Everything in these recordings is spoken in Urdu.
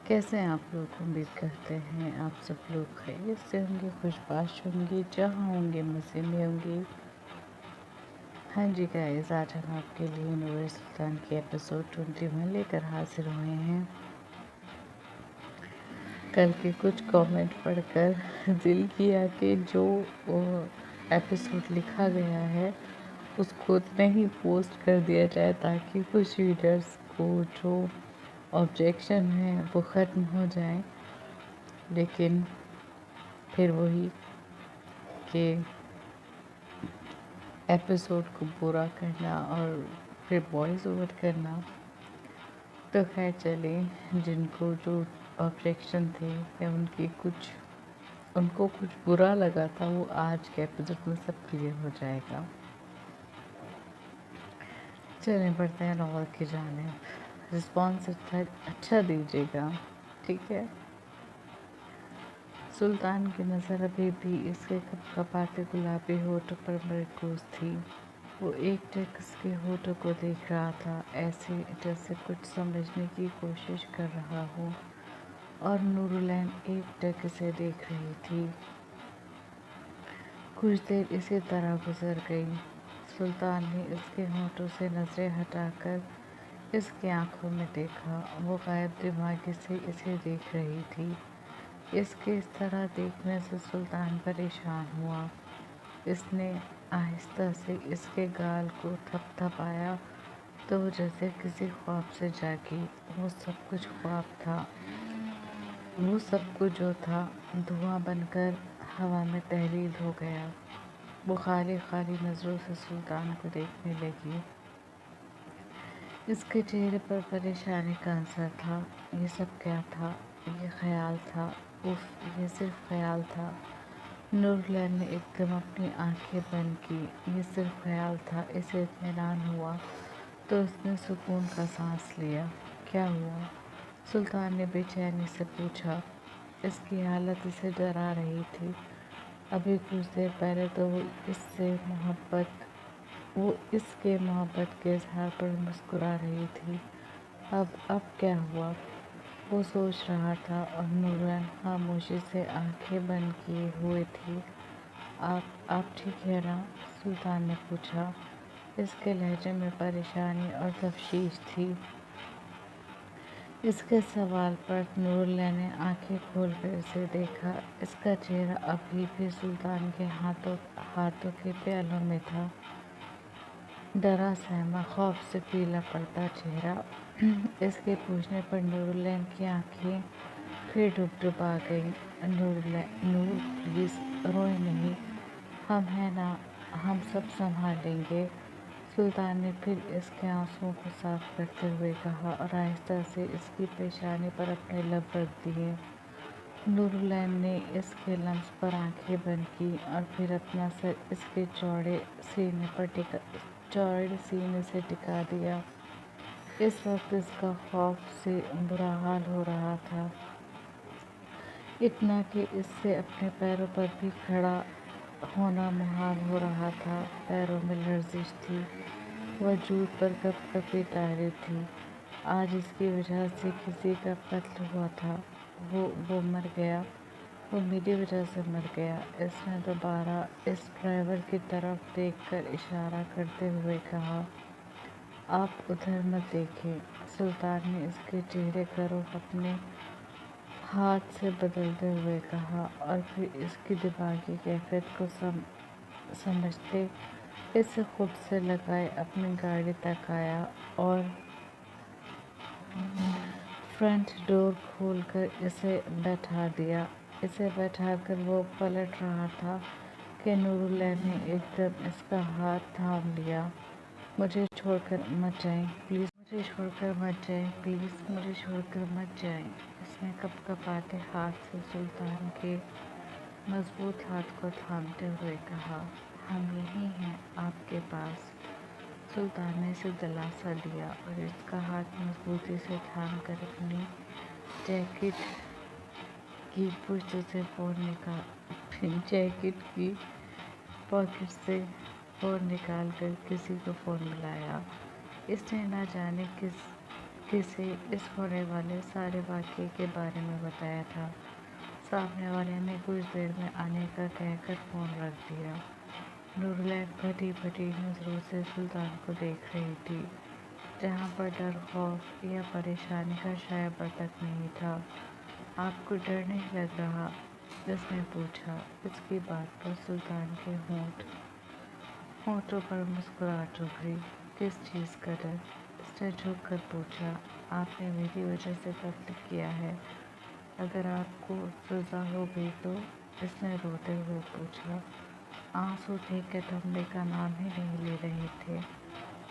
کیسے ہیں آپ لوگ؟ امید کرتے ہیں آپ سب لوگ خیریت سے ہوں گے، خوش باش ہوں گے، جہاں ہوں گے مزے میں ہوں گے۔ ہاں جی گائز، آج ہم آپ کے لیے نور سلطان کی ایپیسوڈ 21 لے کر حاضر ہوئے ہیں۔ کل کے کچھ کامنٹ پڑھ کر دل کیا کہ جو ایپیسوڈ لکھا گیا ہے اس کو نہیں پوسٹ کر دیا جائے تاکہ کچھ ریڈرز کو جو آبجیکشن ہے وہ ختم ہو جائیں، لیکن پھر وہی کہ ایپیسوڈ کو پورا کرنا اور پھر وائس اوور کرنا۔ تو خیر چلیں، جن کو جو آبجیکشن تھے یا ان کو کچھ برا لگا تھا وہ آج کے ایپیسوڈ میں سب کلیئر ہو جائے گا۔ چلیں بڑھتے ہیں ناول کی جانب، رسپانس اچھا دیجیے گا، ٹھیک ہے؟ سلطان کی نظر ابھی بھی اس کے کپکپاتے گلابی ہونٹوں پر مرکوز تھی۔ وہ ایک ٹک اس کے ہونٹوں کو دیکھ رہا تھا، ایسے جیسے کچھ سمجھنے کی کوشش کر رہا ہو، اور نورالعین ایک ٹک اسے دیکھ رہی تھی۔ کچھ دیر اسی طرح گزر گئی۔ سلطان نے اس کے ہونٹوں سے نظریں ہٹا کر اس کی آنکھوں میں دیکھا۔ وہ غائب دماغی سے اسے دیکھ رہی تھی۔ اس کے اس طرح دیکھنے سے سلطان پریشان ہوا۔ اس نے آہستہ سے اس کے گال کو تھپ تھپایا تو وہ جیسے کسی خواب سے جاگی۔ وہ سب کچھ خواب تھا، وہ سب کچھ جو تھا دھواں بن کر ہوا میں تحلیل ہو گیا۔ وہ خالی خالی نظروں سے سلطان کو دیکھنے لگی۔ اس کے چہرے پر پریشانی کا اثر تھا۔ یہ سب کیا تھا؟ یہ خیال تھا؟ اف، یہ صرف خیال تھا۔ نورالعین نے ایک دم اپنی آنکھیں بند کی۔ یہ صرف خیال تھا۔ اسے اطمینان ہوا تو اس نے سکون کا سانس لیا۔ کیا ہوا؟ سلطان نے بے چینی سے پوچھا۔ اس کی حالت اسے ڈرا رہی تھی۔ ابھی کچھ دیر پہلے تو وہ اس کے محبت کے اظہار پر مسکرا رہی تھی، اب کیا ہوا؟ وہ سوچ رہا تھا اور نورالعین خاموشی سے آنکھیں بند کیے ہوئے تھی۔ آپ ٹھیک ہے نا؟ سلطان نے پوچھا۔ اس کے لہجے میں پریشانی اور تشویش تھی۔ اس کے سوال پر نورالعین نے آنکھیں کھول کر اسے دیکھا۔ اس کا چہرہ ابھی بھی سلطان کے ہاتھوں کے پیالوں میں تھا، ڈرا سہما، خوف سے پیلا پڑتا چہرہ۔ اس کے پوچھنے پر نورالعین کی آنکھیں پھر ڈب آ گئیں۔ نور پلیز روئیں نہیں، ہم ہیں نا، ہم سب سنبھال لیں گے۔ سلطان نے پھر اس کے آنسوؤں کو صاف کرتے ہوئے کہا اور آہستہ سے اس کی پیشانی پر اپنے لب رکھ دیے۔ نورالعین نے اس کے لمس پر آنکھیں بند کی اور پھر اپنا سر اس کے چوڑے سینے سے ٹکا دیا۔ اس وقت اس کا خوف سے برا حال ہو رہا تھا، اتنا کہ اس سے اپنے پیروں پر بھی کھڑا ہونا محال ہو رہا تھا۔ پیروں میں لرزش تھی، وجود پر کپکپی طاری تھی۔ آج اس کی وجہ سے کسی کا قتل ہوا تھا، وہ مر گیا، وہ میری وجہ سے مر گیا۔ اس نے دوبارہ اس ڈرائیور کی طرف دیکھ کر اشارہ کرتے ہوئے کہا، آپ ادھر مت دیکھیں۔ سلطان نے اس کے چہرے کا رخ اپنے ہاتھ سے بدلتے ہوئے کہا اور پھر اس کی دماغی کیفیت کو سمجھتے اسے خود سے لگائے اپنی گاڑی تک آیا اور فرنٹ ڈور کھول کر اسے بیٹھا دیا۔ اسے بیٹھا کر وہ پلٹ رہا تھا کہ نورالعین نے ایک دم اس کا ہاتھ تھام لیا۔ مجھے چھوڑ کر مت جائیں پلیز، مجھے چھوڑ کر مت جائیں پلیز، مجھے چھوڑ کر مت جائیں۔ اس نے کپکپاتے ہاتھ سے سلطان کے مضبوط ہاتھ کو تھامتے ہوئے کہا، ہم یہیں ہیں آپ کے پاس۔ سلطان نے اسے دلاسا دیا اور اس کا ہاتھ مضبوطی سے تھام کر اپنی جیکٹ کی پاکٹ سے فون نکال کر کسی کو فون ملایا۔ اس نے نہ جانے کس کسی اس ہونے والے سارے واقعے کے بارے میں بتایا تھا۔ سامنے والے نے کچھ دیر میں آنے کا کہہ کر فون رکھ دیا۔ نورلین پھٹی پھٹی نظروں سے سلطان کو دیکھ رہی تھی، جہاں پر ڈر، خوف یا پریشانی کا شائبہ تک نہیں تھا۔ آپ کو ڈر نہیں لگ رہا؟ اس نے پوچھا۔ اس کی بات پر سلطان کے ہونٹوں پر مسکراہٹ ابھری۔ کس چیز کا ڈر؟ اس نے جھک کر پوچھا۔ آپ نے میری وجہ سے قتل کیا ہے، اگر آپ کو سزا ہو گئی تو؟ اس نے روتے ہوئے پوچھا۔ آنسو تھے کہ تھمنے کا نام ہی نہیں لے رہے تھے۔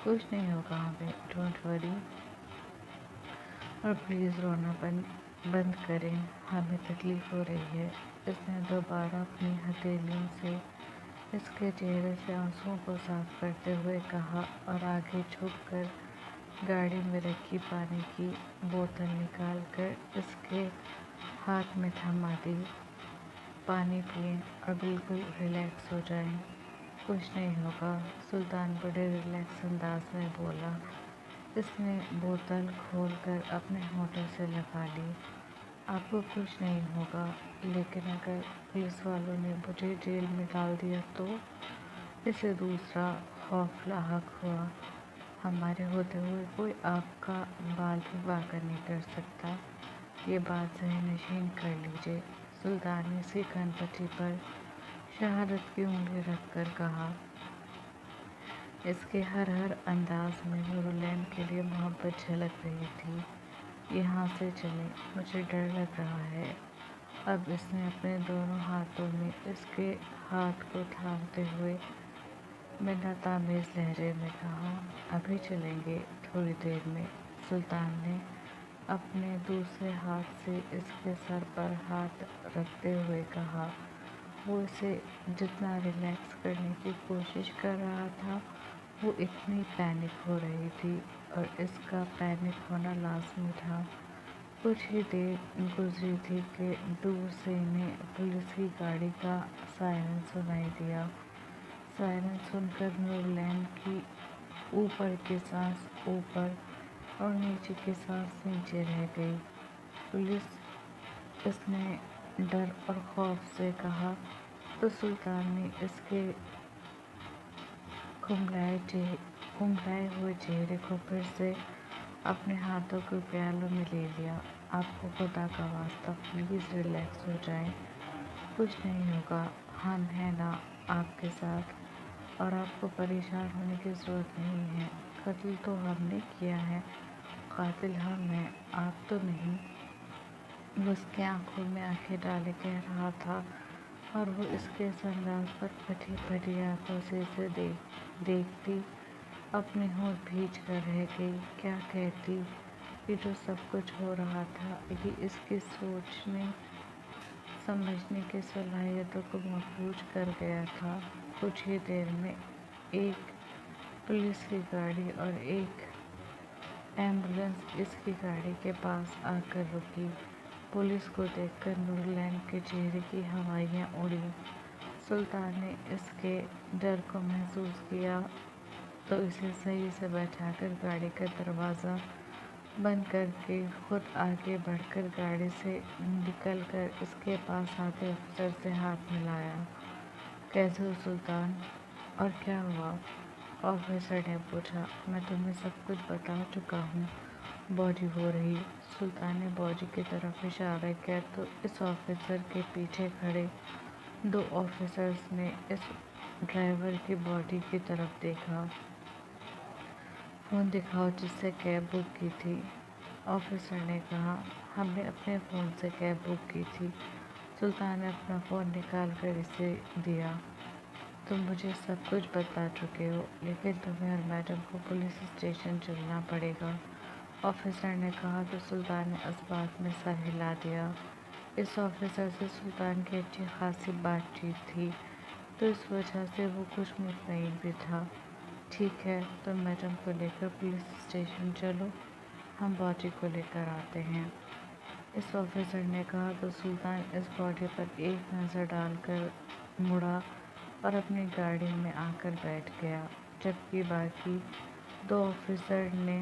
کچھ نہیں ہوگا ہمیں، ڈونٹ وری، اور پلیز رونا بند کریں، ہمیں تکلیف ہو رہی ہے۔ اس نے دوبارہ اپنی ہتھیلیوں سے اس کے چہرے سے آنسوؤں کو صاف کرتے ہوئے کہا اور آگے جھک کر گاڑی میں رکھی پانی کی بوتل نکال کر اس کے ہاتھ میں تھما دی۔ پانی پئیں اور بالکل ریلیکس ہو جائیں، کچھ نہیں ہوگا، سلطان بڑے ریلیکس انداز میں بولا۔ اس نے بوتل کھول کر اپنے ہونٹوں سے لگا لی۔ آپ کو کچھ نہیں ہوگا، لیکن اگر پولیس والوں نے مجھے جیل میں ڈال دیا تو؟ اسے دوسرا خوف لاحق ہوا۔ ہمارے ہوتے ہوئے کوئی آپ کا بال بھی واقع نہیں کر سکتا، یہ بات ذہن نشین کر لیجیے۔ سلطان نے اس کی کان پٹی پر شہادت کی انگلی رکھ کر کہا۔ اس کے ہر انداز میں نورلین کے لیے محبت جھلک رہی تھی۔ یہاں سے چلیں، مجھے ڈر لگ رہا ہے۔ اب اس نے اپنے دونوں ہاتھوں میں اس کے ہاتھ کو تھامتے ہوئے منت آمیز لہجے میں کہا۔ ابھی چلیں گے، تھوڑی دیر میں، سلطان نے اپنے دوسرے ہاتھ سے اس کے سر پر ہاتھ رکھتے ہوئے کہا۔ وہ اسے جتنا ریلیکس کرنے کی کوشش کر رہا تھا، وہ اتنی پینک ہو رہی تھی، اور اس کا پینک ہونا لازمی تھا۔ کچھ ہی دیر گزری تھی کہ دور سے انہیں پولیس کی گاڑی کا سائرن سنائی دیا۔ سائرن سن کر نورلین کی اوپر کی سانس اوپر اور نیچے کی سانس نیچے رہ گئی۔ پولیس، اس نے ڈر اور خوف سے کہا، تو سلطان نے اس کے کھملائے ہوئے چہرے کو پھر سے اپنے ہاتھوں کے پیالوں میں لے لیا۔ آپ کو خدا کا واسطہ پلیز ریلیکس ہو جائیں، کچھ نہیں ہوگا، ہم ہیں نا آپ کے ساتھ، اور آپ کو پریشان ہونے کی ضرورت نہیں ہے۔ قتل تو ہم نے کیا ہے، قاتل ہم ہیں، آپ تو نہیں۔ وہ اس کی آنکھوں میں آنکھیں ڈالے کہہ رہا تھا، اور وہ اس کے اس انداز پر پھٹی پھٹی آنکھوں سے اسے دیکھتی اپنے ہونٹ بھیج کر رہ گئی۔ کیا کہتی؟ یہ جو سب کچھ ہو رہا تھا، یہ اس کی سوچنے سمجھنے کی صلاحیتوں کو مفلوج کر گیا تھا۔ کچھ ہی دیر میں ایک پولیس کی گاڑی اور ایک ایمبولینس اس کی گاڑی کے پاس آ کر رکی۔ پولیس کو دیکھ کر نورلین کے چہرے کی ہوائیاں اڑیں۔ سلطان نے اس کے ڈر کو محسوس کیا تو اسے صحیح سے بیٹھا کر گاڑی کا دروازہ بند کر کے خود آگے بڑھ کر گاڑی سے نکل کر اس کے پاس آتے افسر سے ہاتھ ملایا۔ کیسے ہو سلطان؟ اور کیا ہوا؟ آفیسر نے پوچھا۔ میں تمہیں سب کچھ بتا چکا ہوں، باڈی ہو رہی۔ سلطان نے باڈی کی طرف اشارہ کیا تو اس آفیسر کے پیچھے کھڑے دو آفیسرز نے اس ڈرائیور کی باڈی کی طرف دیکھا۔ فون دکھاؤ جس سے کیب بک کی تھی، آفیسر نے کہا۔ ہم نے اپنے فون سے کیب بک کی تھی۔ سلطان نے اپنا فون نکال کر اسے دیا۔ تم مجھے سب کچھ بتا چکے ہو، لیکن تمہیں اور میڈم کو پولیس اسٹیشن چلنا پڑے گا، آفیسر نے کہا تو سلطان نے اس بات میں سر ہلا دیا۔ اس آفیسر سے سلطان کی اچھی خاصی بات چیت تھی، تو اس وجہ سے وہ کچھ مطمئن بھی تھا۔ ٹھیک ہے، تم میڈم کو لے کر پولیس اسٹیشن چلو، ہم باڈی کو لے کر آتے ہیں، اس آفیسر نے کہا تو سلطان اس باڈی پر ایک نظر ڈال کر مڑا اور اپنی گاڑی میں آ کر بیٹھ گیا، جبکہ باقی دو آفیسر نے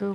2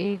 1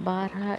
12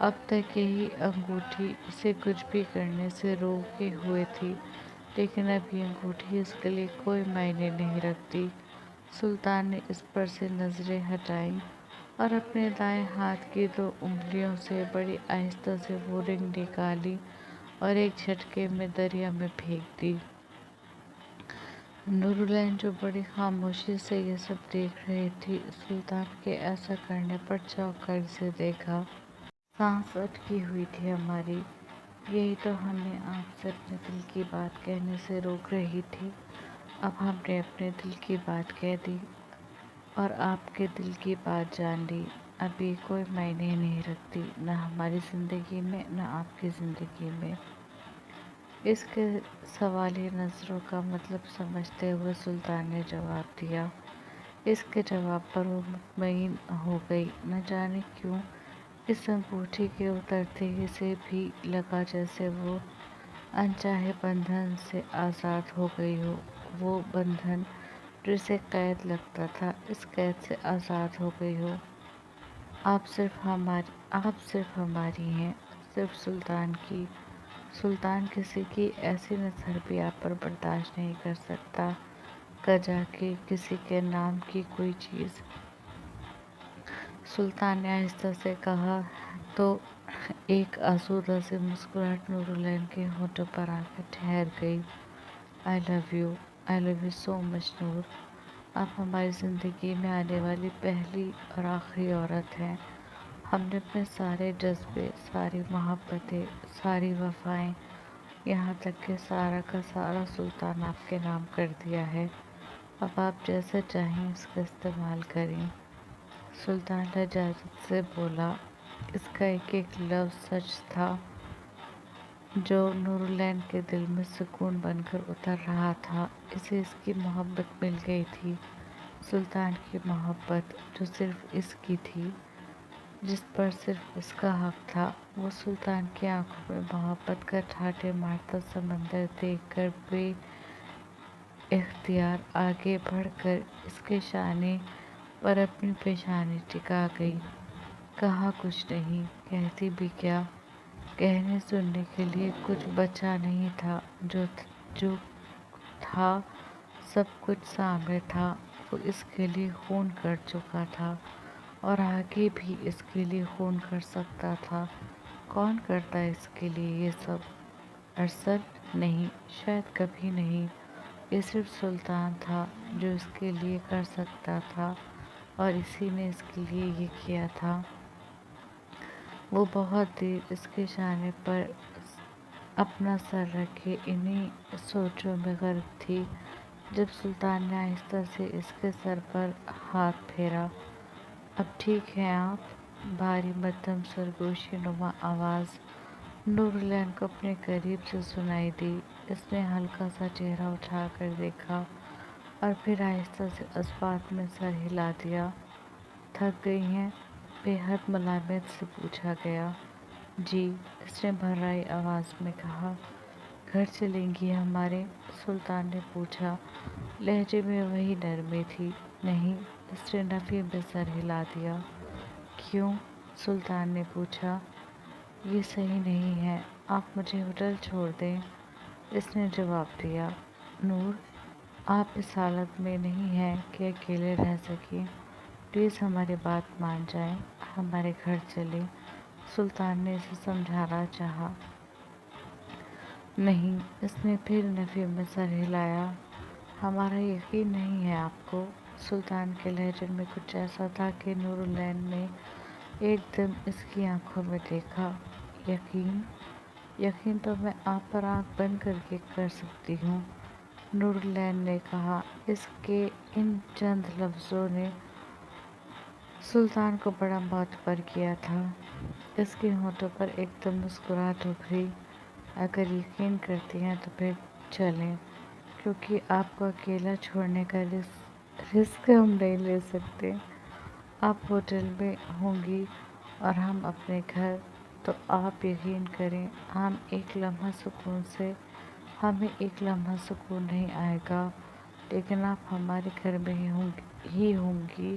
اب تک یہی انگوٹھی اسے کچھ بھی کرنے سے روکے ہوئے تھی، لیکن اب یہ انگوٹھی اس کے لیے کوئی معنی نہیں رکھتی۔ سلطان نے اس پر سے نظریں ہٹائیں اور اپنے دائیں ہاتھ کی 2 انگلیوں سے بڑی آہستہ سے وہ رنگ نکالی اور ایک جھٹکے میں دریا میں پھینک دی۔ نورالعین جو بڑی خاموشی سے یہ سب دیکھ رہی تھی، سلطان کے ایسا کرنے پر چونک کر اسے دیکھا۔ سانس اٹکی ہوئی تھی ہماری، یہی تو ہمیں آپ سے اپنے دل کی بات کہنے سے روک رہی تھی۔ اب ہم نے اپنے دل کی بات کہہ دی اور آپ کے دل کی بات جان لی۔ اب یہ کوئی معنی نہیں رکھتی، نہ ہماری زندگی میں نہ آپ کی زندگی میں۔ اس کے سوالیہ نظروں کا مطلب سمجھتے ہوئے سلطان نے جواب دیا۔ اس کے جواب پر وہ مطمئن ہو گئی۔ نہ جانے کیوں اس انگوٹھی کے اترتے ہی سے بھی لگا جیسے وہ انچاہے بندھن سے آزاد ہو گئی ہو۔ وہ بندھن جو اسے قید لگتا تھا، اس قید سے آزاد ہو گئی ہو۔ آپ صرف ہماری ہیں، صرف سلطان کی۔ سلطان کسی کی ایسی نظر بھی آپ پر برداشت نہیں کر سکتا، کجا کہ کسی کے نام کی کوئی چیز۔ سلطان نے آہستہ سے کہا تو ایک آسودہ سی مسکراہٹ نورالعین کے ہونٹوں پر آ کے ٹھہر گئی۔ آئی لو یو سو مچ نور۔ آپ ہماری زندگی میں آنے والی پہلی اور آخری عورت ہیں۔ ہم نے اپنے سارے جذبے، ساری محبتیں، ساری وفائیں، یہاں تک کہ سارا کا سارا سلطان آپ کے نام کر دیا ہے۔ اب آپ جیسے چاہیں اس کا استعمال کریں۔ سلطان لجاجت سے بولا۔ اس کا ایک ایک لفظ سچ تھا جو نورالعین کے دل میں سکون بن کر اتر رہا تھا۔ اسے اس کی محبت مل گئی تھی، سلطان کی محبت جو صرف اس کی تھی، جس پر صرف اس کا حق تھا۔ وہ سلطان کی آنکھوں میں محبت کا ٹھاٹھے مارتا سمندر دیکھ کر بے اختیار آگے بڑھ کر اس کے شانے پر اپنی پیشانی ٹکا گئی۔ کہا کچھ نہیں، کہتی بھی کیا؟ کہنے سننے کے لیے کچھ بچا نہیں تھا۔ جو تھا سب کچھ سامنے تھا۔ وہ اس کے لیے خون کر چکا تھا اور آگے بھی اس کے لیے خون کر سکتا تھا۔ کون کرتا ہے اس کے لیے یہ سب؟ ارسل نہیں، شاید کبھی نہیں۔ یہ صرف سلطان تھا جو اس کے لیے کر سکتا تھا اور اسی نے اس کے لیے یہ کیا تھا۔ وہ بہت دیر اس کے شانے پر اپنا سر رکھے انہی سوچوں میں غرق تھی، جب سلطان نے آہستہ سے اس کے سر پر ہاتھ پھیرا۔ اب ٹھیک ہیں آپ؟ بھاری مدھم سرگوشی نما آواز نورالعین کو اپنے قریب سے سنائی دی۔ اس نے ہلکا سا چہرہ اٹھا کر دیکھا اور پھر آہستہ سے اسبات میں سر ہلا دیا۔ تھک گئی ہیں؟ بے حد ملامت سے پوچھا گیا۔ جی، اس نے بھررائی آواز میں کہا۔ گھر چلیں گی ہمارے؟ سلطان نے پوچھا۔ لہجے میں وہی نرمی تھی۔ نہیں، اس نے نفی میں سر ہلا دیا۔ کیوں؟ سلطان نے پوچھا۔ یہ صحیح نہیں ہے، آپ مجھے ہوٹل چھوڑ دیں، اس نے جواب دیا۔ نور، آپ اس حالت میں نہیں ہیں کہ اکیلے رہ سکیں، پلیز ہماری بات مان جائیں، ہمارے گھر چلیں۔ سلطان نے اسے سمجھانا چاہا۔ نہیں، اس نے پھر نفی میں سر ہلایا۔ ہمارا یقین نہیں ہے آپ کو۔ سلطان کے لہجے میں کچھ ایسا تھا کہ نورالعین نے ایک دم اس کی آنکھوں میں دیکھا۔ یقین تو میں آپ پر آنکھ بند کر کے کر سکتی ہوں، نورالعین نے کہا۔ اس کے ان چند لفظوں نے سلطان کو بڑا معتبر کیا تھا۔ اس کے ہونٹوں پر ایک دم مسکراہٹ ابھری۔ اگر یقین کرتی ہیں تو پھر چلیں، کیونکہ آپ کو اکیلا چھوڑنے کا رسک ہم نہیں لے سکتے۔ آپ ہوٹل میں ہوں گی اور ہم اپنے گھر، تو آپ یقین کریں ہمیں ایک لمحہ سکون نہیں آئے گا، لیکن آپ ہمارے گھر میں ہی ہوں گی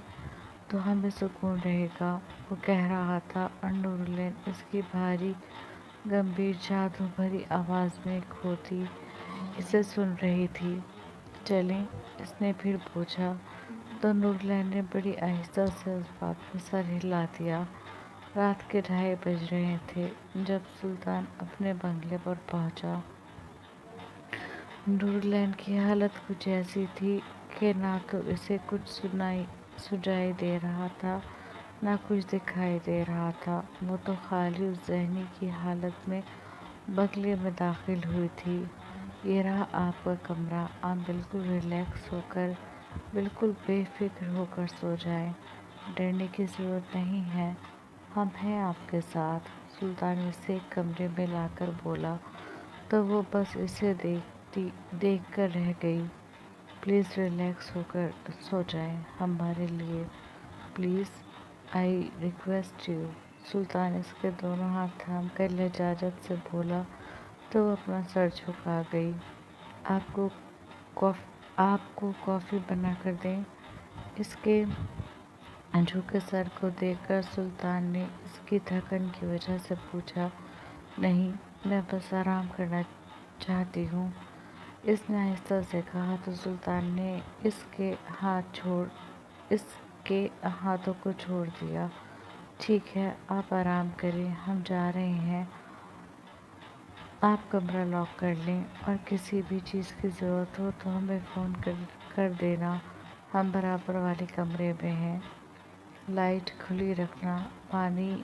تو ہمیں سکون رہے گا، وہ کہہ رہا تھا، اور نورالعین اس کی بھاری گمبھیر جادو بھری آواز میں کھوتی اسے سن رہی تھی۔ چلیں؟ اس نے پھر پوچھا، تو نورالعین نے بڑی آہستہ سے اس بات میں سر ہلا دیا۔ رات کے 2:30 بج رہے تھے جب سلطان اپنے بنگلے پر پہنچا۔ نورالعین کی حالت کچھ ایسی تھی کہ نہ تو اسے کچھ سنائی دے رہا تھا، نہ کچھ دکھائی دے رہا تھا۔ وہ تو خالی اس ذہنی کی حالت میں بنگلے میں داخل ہوئی تھی۔ یہ رہا آپ کا کمرہ، آپ بالکل ریلیکس ہو کر، بالکل بے فکر ہو کر سو جائیں، ڈرنے کی ضرورت نہیں ہے، ہم ہیں آپ کے ساتھ۔ سلطان اسے ایک کمرے میں لا کر بولا تو وہ بس اسے دیکھ کر رہ گئی۔ پلیز ریلیکس ہو کر سو جائیں ہمارے لیے، پلیز، آئی ریکویسٹ یو۔ سلطان اس کے دونوں ہاتھ تھام کر لجاجت سے بولا تو وہ اپنا سر جھکا گئی۔ آپ کو کافی بنا کر دیں؟ اس کے جھکے سر کو دیکھ کر سلطان نے اس کی تھکن کی وجہ سے پوچھا، نہیں، میں بس آرام کرنا چاہتی ہوں، اس نے آہستہ سے کہا۔ تو سلطان نے اس کے ہاتھوں کو چھوڑ دیا۔ ٹھیک ہے، آپ آرام کریں، ہم جا رہے ہیں، آپ کمرہ لاک کر لیں، اور کسی بھی چیز کی ضرورت ہو تو ہمیں فون کر دینا، ہم برابر والے کمرے میں ہیں، لائٹ کھلی رکھنا، پانی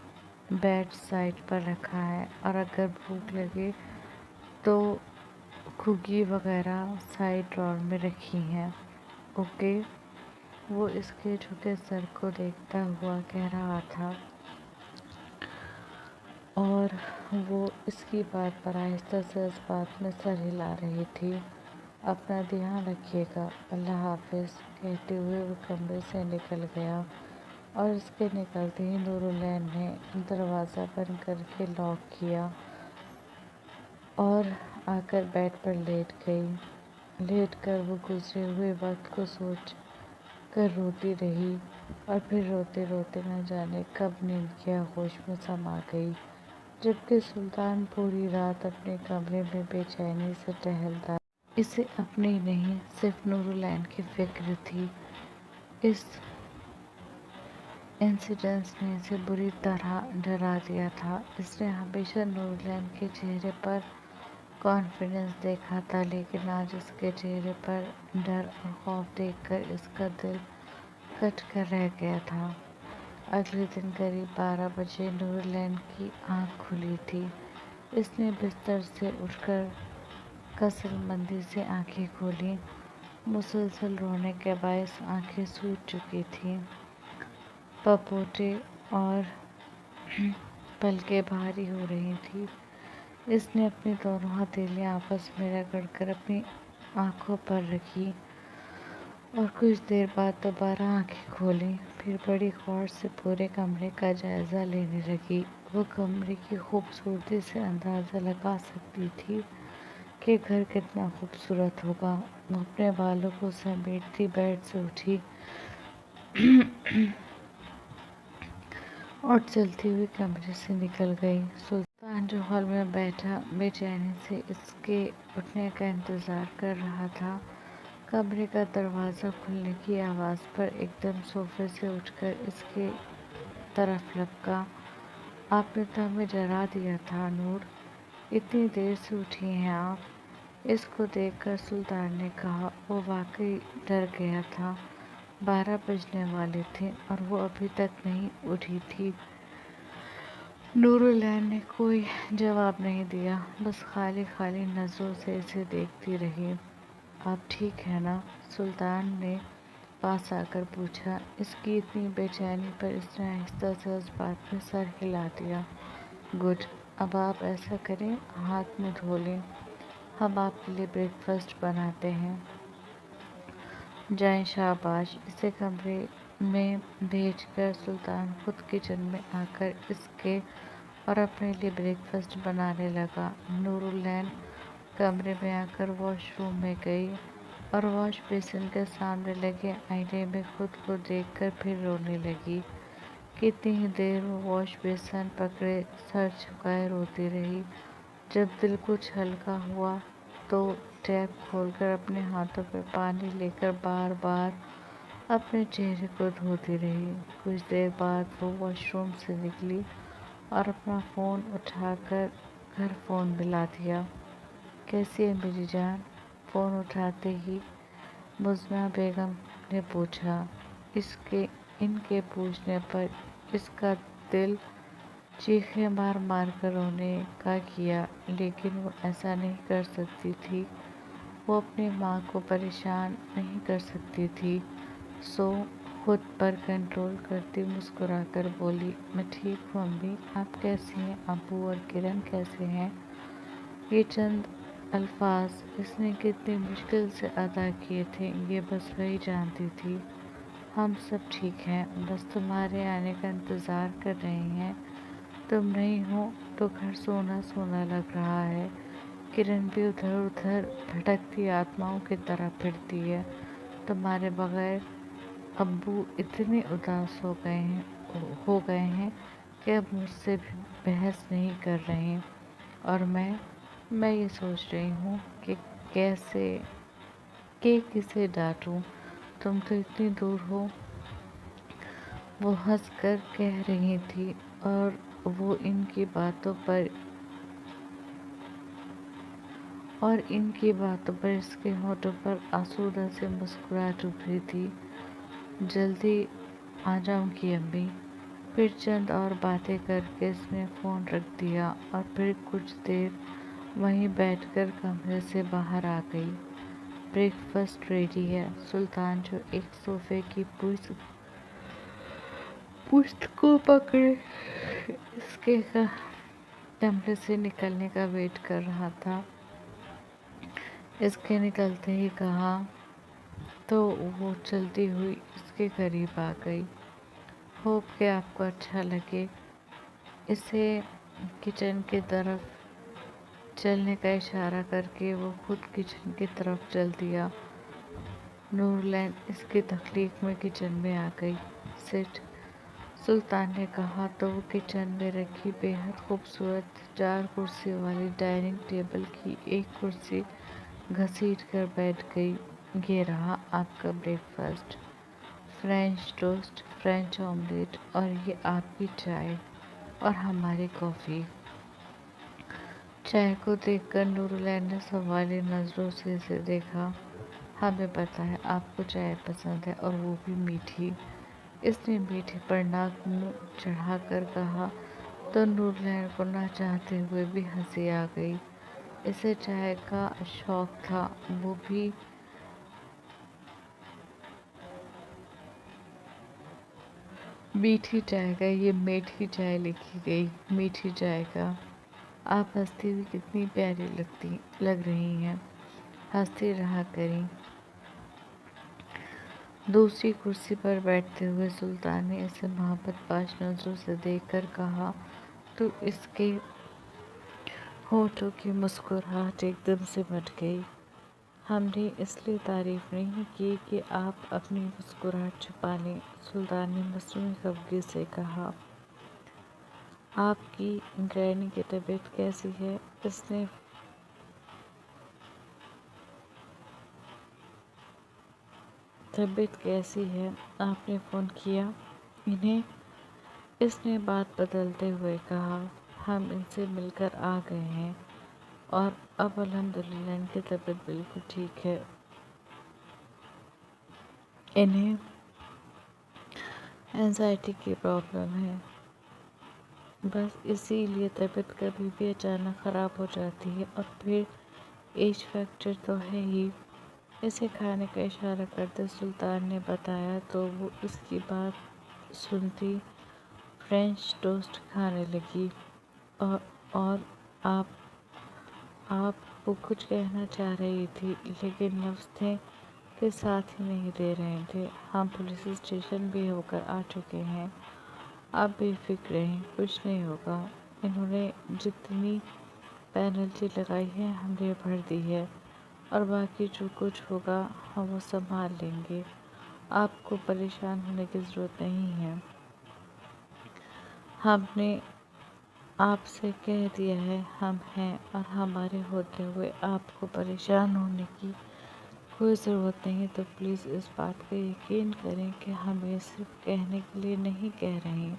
بیڈ سائڈ پر رکھا ہے، اور اگر بھوک لگے تو گھگی وغیرہ سائڈ ڈرار میں رکھی ہیں، اوکے؟ وہ اس کے جھکے سر کو دیکھتا ہوا کہہ رہا تھا، اور وہ اس کی بات پر آہستہ سے اس بات میں سر ہلا رہی تھی۔ اپنا دھیان رکھیے گا، اللہ حافظ، کہتے ہوئے وہ کمرے سے نکل گیا، اور اس کے نکلتے ہی نورالعین نے دروازہ بند کر کے لاک کیا اور آ کر بیڈ پر لیٹ گئی۔ لیٹ کر وہ گزرے ہوئے وقت کو سوچ کر روتی رہی، اور پھر روتے روتے نہ جانے کب نیند کے آغوش میں سما گئی، جبکہ سلطان پوری رات اپنے کمرے میں بے چینی سے ٹہلتا رہا۔ اسے اپنی نہیں، صرف نورالعین کی فکر تھی۔ اس انسیڈنٹ نے اسے بری طرح ڈرا دیا تھا۔ اس نے ہمیشہ نورالعین کے چہرے پر کانفیڈنس دیکھا تھا، لیکن آج اس کے چہرے پر ڈر اور خوف دیکھ کر اس کا دل کٹ کر رہ گیا تھا۔ اگلے دن قریب 12 بجے نورالعین کی آنکھ کھلی تھی۔ اس نے بستر سے اٹھ کر کسل مندی سے آنکھیں کھولیں۔ مسلسل رونے کے باعث آنکھیں سوج چکی تھیں، پپوٹے اور پلکیں بھاری ہو رہی تھیں۔ اس نے اپنی دونوں ہتھیلیاں آپس میں رگڑ کر اپنی آنکھوں پر رکھی اور کچھ دیر بعد دوبارہ آنکھیں کھولیں، پھر بڑی غور سے پورے کمرے کا جائزہ لینے لگی۔ وہ کمرے کی خوبصورتی سے اندازہ لگا سکتی تھی کہ گھر کتنا خوبصورت ہوگا۔ وہ اپنے بالوں کو سمیٹتی بیڈ سے اٹھی اور چلتی ہوئی کمرے سے نکل گئی۔ سلطان جو ہال میں بیٹھا بے چینی سے اس کے اٹھنے کا انتظار کر رہا تھا، کمرے کا دروازہ کھلنے کی آواز پر ایک دم صوفے سے اٹھ کر اس کی طرف لپکا۔ آپ نے تو ہمیں ڈرا دیا تھا نور، اتنی دیر سے اٹھی ہیں آپ؟ اس کو دیکھ کر سلطان نے کہا، وہ واقعی ڈر گیا تھا۔ 12 بجنے والے تھے اور وہ ابھی تک نہیں اٹھی تھی۔ نورالعین نے کوئی جواب نہیں دیا، بس خالی خالی نظروں سے اسے دیکھتی رہی۔ آپ ٹھیک ہیں نا؟ سلطان نے پاس آ کر پوچھا۔ اس کی اتنی بے چینی پر اس نے آہستہ سے اس بات میں سر ہلا دیا۔ گڈ، اب آپ ایسا کریں، ہاتھ منہ دھو لیں، ہم آپ کے لیے بریک فاسٹ بناتے ہیں، جائیں۔ شاباش۔ اسے کمرے میں بھیج کر سلطان خود کچن میں آ کر اس کے اور اپنے لیے بریک فاسٹ بنانے لگا۔ نورالعین کمرے میں آ کر واش روم میں گئی اور واش بیسن کے سامنے لگے آئینے میں خود کو دیکھ کر پھر رونے لگی۔ کتنی ہی دیر وہ واش بیسن پکڑے سر جھکائے روتی رہی۔ جب دل کچھ ہلکا ہوا تو ٹیپ کھول کر اپنے ہاتھوں میں پانی لے کر بار بار اپنے چہرے کو دھوتی رہی۔ کچھ دیر بعد وہ واش روم سے نکلی اور اپنا فون اٹھا کر گھر فون ملا دیا۔ کیسی ہے میری جان؟ فون اٹھاتے ہی مزنہ بیگم نے پوچھا۔ ان کے پوچھنے پر اس کا دل چیخیں مار مار کر رونے کا کیا، لیکن وہ ایسا نہیں کر سکتی تھی۔ وہ اپنی ماں کو پریشان نہیں کر سکتی تھی، سو خود پر کنٹرول کرتی مسکرا کر بولی، میں ٹھیک ہوں امی، آپ کیسی ہیں؟ ابو اور کرن کیسے ہیں؟ یہ چند الفاظ اس نے کتنی مشکل سے ادا کیے تھے، یہ بس وہی جانتی تھی۔ ہم سب ٹھیک ہیں، بس تمہارے آنے کا انتظار کر رہے ہیں۔ تم نہیں ہو تو گھر سونا سونا لگ رہا ہے۔ کرن بھی ادھر ادھر بھٹکتی آتماؤں کی طرح پھرتی ہے۔ تمہارے بغیر ابو اتنے اداس ہو گئے ہیں کہ اب مجھ سے بھی بحث نہیں کر رہے، اور میں یہ سوچ رہی ہوں کہ کسے ڈانٹوں، تم تو اتنی دور ہو۔ وہ ہنس کر کہہ رہی تھی اور وہ ان کی باتوں پر اس کے ہونٹوں پر آسودہ سے مسکراہٹ ابھری تھی۔ جلدی آ جاؤں گی امی۔ پھر چند اور باتیں کر کے اس نے فون رکھ دیا اور پھر کچھ دیر وہیں بیٹھ کر کمرے سے باہر آ گئی۔ بریک فاسٹ ریڈی ہے۔ سلطان جو ایک صوفے کی پشت کو پکڑے اس کے کمرے سے نکلنے کا ویٹ کر رہا تھا، اس کے نکلتے ہی کہا تو وہ چلتی ہوئی اس کے قریب آ گئی۔ ہوپ کہ آپ کو اچھا لگے۔ اسے کچن کی طرف چلنے کا اشارہ کر کے وہ خود کچن کی طرف چل دیا۔ نورلین اس کی تخلیق میں کچن میں آ گئی۔ سٹ، سلطان نے کہا تو وہ کچن میں رکھی بے حد خوبصورت 4 کرسیوں والی ڈائننگ ٹیبل کی ایک کرسی گھسیٹ کر بیٹھ گئی۔ یہ رہا آپ کا breakfast, French toast, French omelette, اور یہ آپ کی چائے اور ہماری کافی۔ چائے کو دیکھ کر نورلین نے سوالی نظروں سے اسے دیکھا۔ ہمیں پتہ ہے آپ کو چائے پسند ہے، اور وہ بھی میٹھی۔ اس نے میٹھے پر ناک منہ چڑھا کر کہا تو نورلین کو نہ چاہتے ہوئے بھی ہنسی آ گئی۔ اسے چائے کا شوق تھا، وہ بھی میٹھی چائے کا۔ یہ میٹھی چائے لکھی گئی، میٹھی چائے کا۔ آپ ہنستی ہوئی کتنی پیاری لگ رہی ہیں، ہنستی رہا کریں۔ دوسری کرسی پر بیٹھتے ہوئے سلطان نے اسے محبت باش نظروں سے دیکھ کر کہا تو اس کے ہونٹوں کی مسکراہٹ ایک دم سے مٹ گئی۔ ہم نے اس لیے تعریف نہیں کی کہ آپ اپنی مسکراہٹ چھپا لیں، سلطان نے مصنوعی خفگی سے کہا۔ آپ کی گرینی کی طبیعت کیسی ہے؟ اس نے طبیعت کیسی ہے؟ آپ نے فون کیا انہیں؟ اس نے بات بدلتے ہوئے کہا۔ ہم ان سے مل کر آ گئے ہیں اور اب الحمدللہ ان کی طبیعت بالکل ٹھیک ہے۔ انہیں اینزائٹی کی پرابلم ہے، بس اسی لیے طبیعت کبھی بھی اچانک خراب ہو جاتی ہے، اور پھر ایج فیکٹر تو ہے ہی۔ اسے کھانے کا اشارہ کرتے سلطان نے بتایا تو وہ اس کی بات سنتی فرینچ ٹوسٹ کھانے لگی۔ اور آپ وہ کچھ کہنا چاہ رہی تھی، لیکن لفظ تھے کہ ساتھ ہی نہیں دے رہے تھے۔ ہم پولیس اسٹیشن بھی ہو کر آ چکے ہیں، آپ بے فکر رہیں، کچھ نہیں ہوگا۔ انہوں نے جتنی پینلٹی لگائی ہے ہم نے بھر دی ہے، اور باقی جو کچھ ہوگا ہم وہ سنبھال لیں گے، آپ کو پریشان ہونے کی ضرورت نہیں ہے۔ ہم نے آپ سے کہہ دیا ہے ہم ہیں، اور ہمارے ہوتے ہوئے آپ کو پریشان ہونے کی کوئی ضرورت نہیں ہے، تو پلیز اس بات کا یقین کریں کہ ہم یہ صرف کہنے کے لیے نہیں کہہ رہے ہیں۔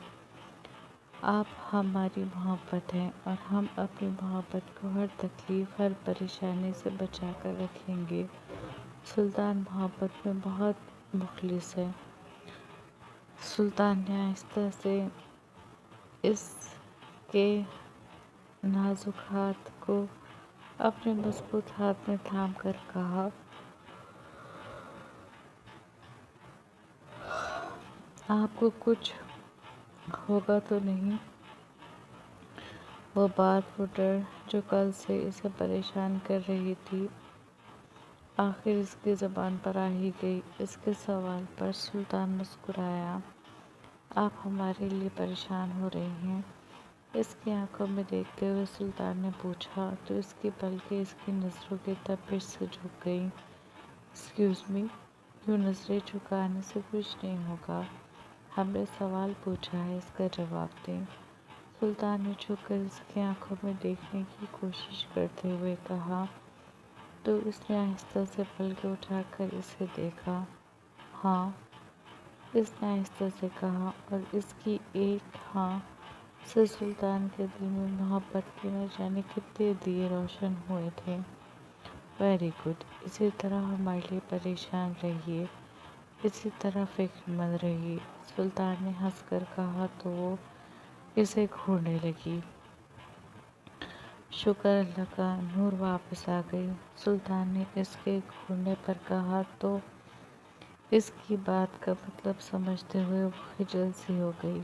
آپ ہماری محبت ہیں اور ہم اپنی محبت کو ہر تکلیف، ہر پریشانی سے بچا کر رکھیں گے۔ سلطان محبت میں بہت مخلص ہے۔ سلطان نے آہستہ سے اس کے نازک ہاتھ کو اپنے مضبوط ہاتھ میں تھام کر کہا، آپ کو کچھ ہوگا تو نہیں؟ وہ بات، وہ ڈر جو کل سے اسے پریشان کر رہی تھی، آخر اس کی زبان پر آ ہی گئی۔ اس کے سوال پر سلطان مسکرایا۔ آپ ہمارے لیے پریشان ہو رہے ہیں؟ اس کی آنکھوں میں دیکھتے ہوئے سلطان نے پوچھا، تو اس کی پلکیں اس کی نظروں کی طرف پھر سے جھک گئیں۔ ایکسکیوز می، یوں نظریں جھکانے سے کچھ نہیں ہوگا۔ ہم نے سوال پوچھا ہے، اس کا جواب دیں۔ سلطان نے جھک کر اس کی آنکھوں میں دیکھنے کی کوشش کرتے ہوئے کہا، تو اس نے آہستہ سے پلکیں اٹھا کر اسے دیکھا۔ ہاں، اس نے آہستہ سے کہا، اور اس کی ایک ہاں سے سلطان کے دل میں محبت کے نہ جانے کتنے دیے روشن ہوئے تھے۔ ویری گڈ، اسی طرح ہمارے لیے پریشان رہیے، اسی طرح فکر مند رہیے، سلطان نے ہنس کر کہا تو وہ اسے گھورنے لگی۔ شکر اللہ کا، نور واپس آ گئی، سلطان نے اس کے گھورنے پر کہا تو اس کی بات کا مطلب سمجھتے ہوئے وہ خجل سی ہو گئی،